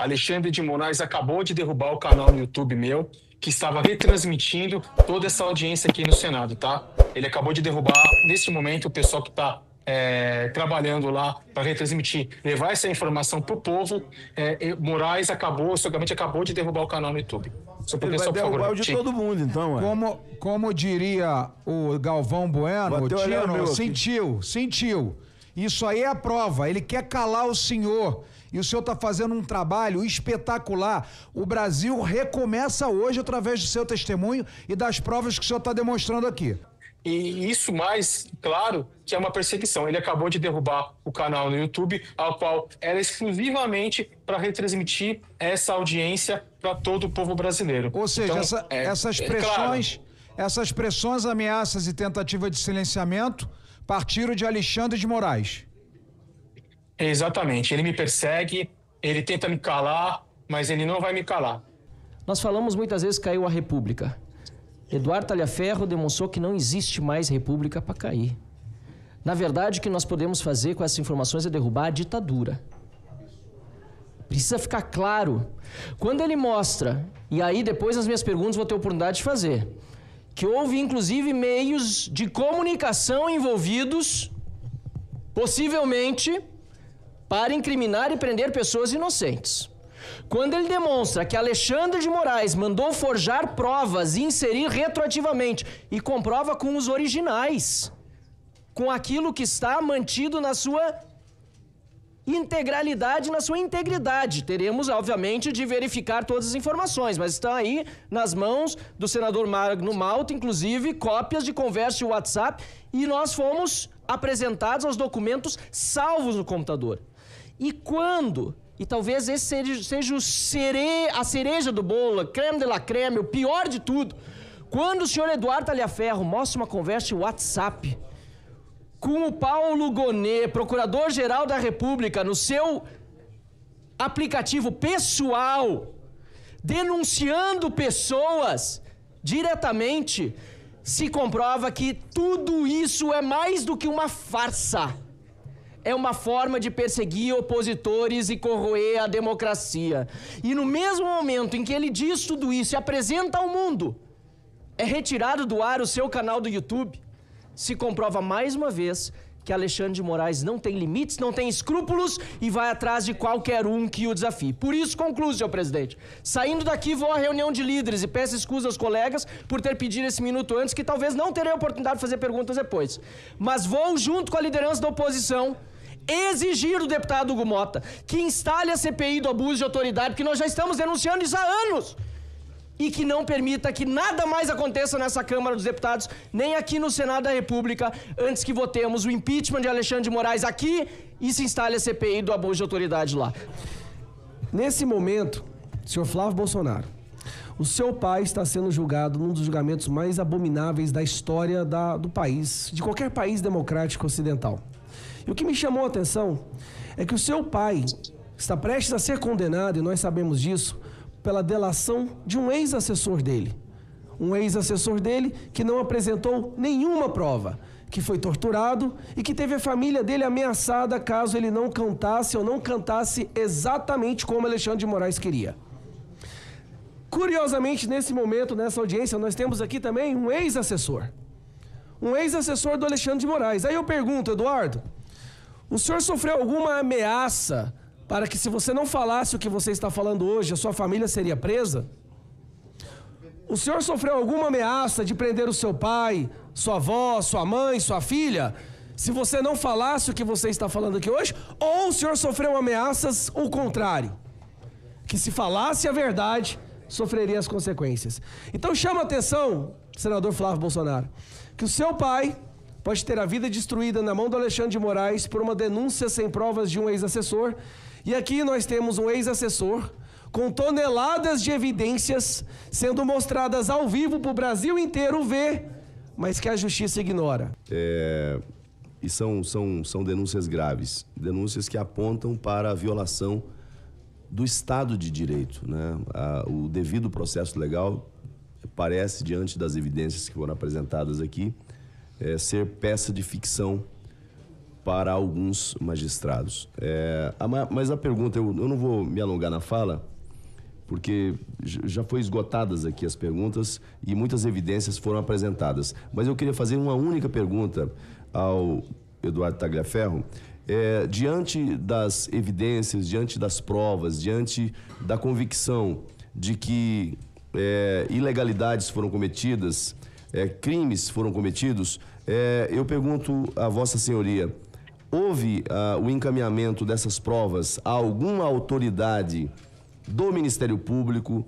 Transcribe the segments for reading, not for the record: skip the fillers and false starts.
Alexandre de Moraes acabou de derrubar o canal no YouTube meu, que estava retransmitindo toda essa audiência aqui no Senado, tá? Ele acabou de derrubar, neste momento, o pessoal que está trabalhando lá para retransmitir, levar essa informação para o povo. Moraes seguramente acabou de derrubar o canal no YouTube. Ele vai derrubar o de todo mundo, então. Como diria o Galvão Bueno, sentiu. Isso aí é a prova. Ele quer calar o senhor. E o senhor está fazendo um trabalho espetacular. O Brasil recomeça hoje através do seu testemunho e das provas que o senhor está demonstrando aqui. E isso mais, claro, que é uma perseguição. Ele acabou de derrubar o canal no YouTube, ao qual era exclusivamente para retransmitir essa audiência para todo o povo brasileiro. Ou seja, então, essas pressões, ameaças e tentativa de silenciamento partiram de Alexandre de Moraes. Exatamente. Ele me persegue, ele tenta me calar, mas ele não vai me calar. Nós falamos muitas vezes que caiu a República. Eduardo Talhaferro demonstrou que não existe mais república para cair. Na verdade, o que nós podemos fazer com essas informações é derrubar a ditadura. Precisa ficar claro. Quando ele mostra, e aí depois nas minhas perguntas vou ter oportunidade de fazer, que houve inclusive meios de comunicação envolvidos, possivelmente, para incriminar e prender pessoas inocentes. Quando ele demonstra que Alexandre de Moraes mandou forjar provas e inserir retroativamente e comprova com os originais, com aquilo que está mantido na sua integralidade, na sua integridade. Teremos, obviamente, de verificar todas as informações, mas estão aí nas mãos do senador Magno Malta, inclusive, cópias de conversa de WhatsApp, e nós fomos apresentados aos documentos salvos no computador. E quando... E talvez esse seja a cereja do bolo, creme de la creme, o pior de tudo. Quando o senhor Eduardo Talhaferro mostra uma conversa de WhatsApp com o Paulo Gonet, procurador-geral da República, no seu aplicativo pessoal, denunciando pessoas diretamente, se comprova que tudo isso é mais do que uma farsa. É uma forma de perseguir opositores e corroer a democracia. E no mesmo momento em que ele diz tudo isso e apresenta ao mundo, é retirado do ar o seu canal do YouTube, se comprova mais uma vez que Alexandre de Moraes não tem limites, não tem escrúpulos e vai atrás de qualquer um que o desafie. Por isso, concluo, senhor presidente. Saindo daqui, vou à reunião de líderes e peço escusa aos colegas por ter pedido esse minuto antes, que talvez não terei a oportunidade de fazer perguntas depois. Mas vou, junto com a liderança da oposição, exigir do deputado Hugo Mota que instale a CPI do abuso de autoridade, porque nós já estamos denunciando isso há anos, e que não permita que nada mais aconteça nessa Câmara dos Deputados, nem aqui no Senado da República, antes que votemos o impeachment de Alexandre de Moraes aqui e se instale a CPI do abuso de autoridade lá. Nesse momento, senhor Flávio Bolsonaro, o seu pai está sendo julgado num dos julgamentos mais abomináveis da história do país, de qualquer país democrático ocidental. E o que me chamou a atenção é que o seu pai está prestes a ser condenado, e nós sabemos disso, pela delação de um ex-assessor dele. Um ex-assessor dele que não apresentou nenhuma prova, que foi torturado e que teve a família dele ameaçada caso ele não cantasse ou não cantasse exatamente como Alexandre de Moraes queria. Curiosamente, nesse momento, nessa audiência, nós temos aqui também um ex-assessor. Um ex-assessor do Alexandre de Moraes. Aí eu pergunto, Eduardo, o senhor sofreu alguma ameaça para que, se você não falasse o que você está falando hoje, a sua família seria presa? O senhor sofreu alguma ameaça de prender o seu pai, sua avó, sua mãe, sua filha, se você não falasse o que você está falando aqui hoje? Ou o senhor sofreu ameaças o contrário? Que se falasse a verdade, sofreria as consequências. Então chama a atenção, senador Flávio Bolsonaro, que o seu pai pode ter a vida destruída na mão do Alexandre de Moraes por uma denúncia sem provas de um ex-assessor. E aqui nós temos um ex-assessor com toneladas de evidências sendo mostradas ao vivo para o Brasil inteiro ver, mas que a justiça ignora. E são denúncias graves, denúncias que apontam para a violação do Estado de Direito, né? O devido processo legal parece, diante das evidências que foram apresentadas aqui, ser peça de ficção para alguns magistrados. Mas a pergunta, eu não vou me alongar na fala, porque já foi esgotadas aqui as perguntas e muitas evidências foram apresentadas. Mas eu queria fazer uma única pergunta ao Eduardo Tagliaferro. Diante das evidências, diante das provas, diante da convicção de que ilegalidades foram cometidas, crimes foram cometidos, eu pergunto a Vossa Senhoria, houve o encaminhamento dessas provas a alguma autoridade do Ministério Público,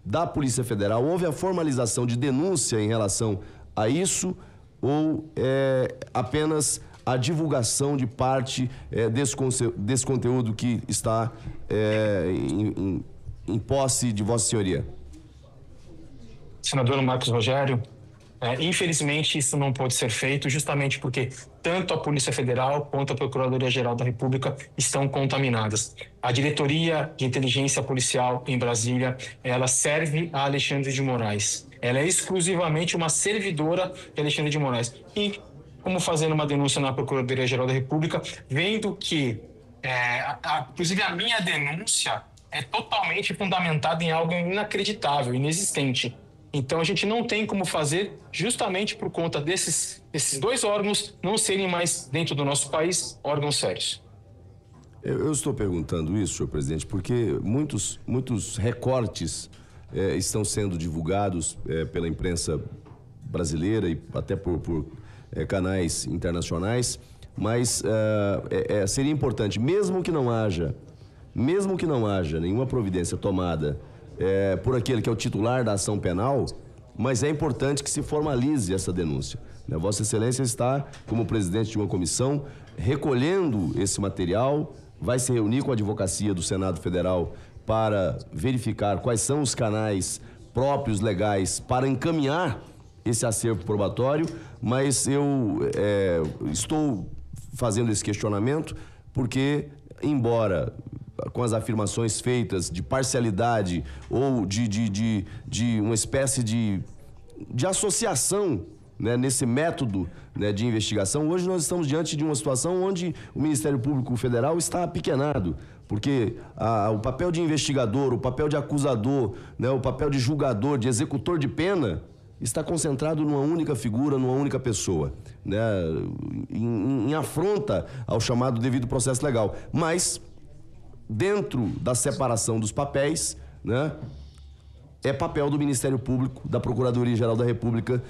da Polícia Federal? Houve a formalização de denúncia em relação a isso ou apenas a divulgação de parte desse conteúdo que está em posse de Vossa Senhoria? Senador Marcos Rogério, infelizmente isso não pode ser feito justamente porque tanto a Polícia Federal quanto a Procuradoria-Geral da República estão contaminadas. A Diretoria de Inteligência Policial em Brasília, ela serve a Alexandre de Moraes. Ela é exclusivamente uma servidora de Alexandre de Moraes. E como fazendo uma denúncia na Procuradoria-Geral da República, vendo que, inclusive a minha denúncia é totalmente fundamentada em algo inacreditável, inexistente. Então a gente não tem como fazer justamente por conta desses dois órgãos não serem mais, dentro do nosso país, órgãos sérios. Eu estou perguntando isso, senhor presidente, porque muitos recortes estão sendo divulgados pela imprensa brasileira e até por canais internacionais, mas seria importante, mesmo que não haja nenhuma providência tomada por aquele que é o titular da ação penal, mas é importante que se formalize essa denúncia. Vossa Excelência está, como presidente de uma comissão, recolhendo esse material, vai se reunir com a Advocacia do Senado Federal para verificar quais são os canais próprios legais para encaminhar esse acervo probatório, mas eu estou fazendo esse questionamento porque, embora com as afirmações feitas de parcialidade ou de uma espécie de associação, né, nesse método, né, de investigação, hoje nós estamos diante de uma situação onde o Ministério Público Federal está apequenado, porque o papel de investigador, o papel de acusador, né, o papel de julgador, de executor de pena, está concentrado numa única figura, numa única pessoa, né, em afronta ao chamado devido processo legal. Mas, dentro da separação dos papéis, né, é papel do Ministério Público, da Procuradoria-Geral da República,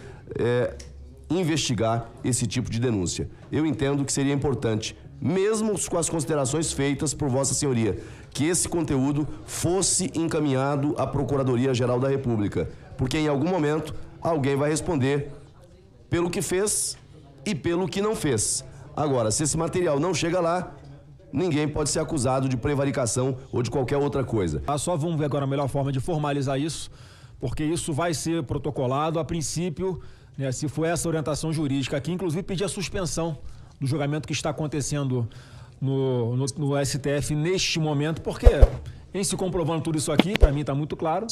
investigar esse tipo de denúncia. Eu entendo que seria importante, mesmo com as considerações feitas por Vossa Senhoria, que esse conteúdo fosse encaminhado à Procuradoria-Geral da República, porque em algum momento alguém vai responder pelo que fez e pelo que não fez. Agora, se esse material não chega lá, ninguém pode ser acusado de prevaricação ou de qualquer outra coisa. Só vamos ver agora a melhor forma de formalizar isso, porque isso vai ser protocolado a princípio, né, se for essa orientação jurídica aqui, inclusive pedir a suspensão do julgamento que está acontecendo no STF neste momento, porque em se comprovando tudo isso aqui, para mim está muito claro,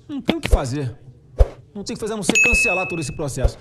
não tem o que fazer. Não tem o que fazer a não ser cancelar todo esse processo.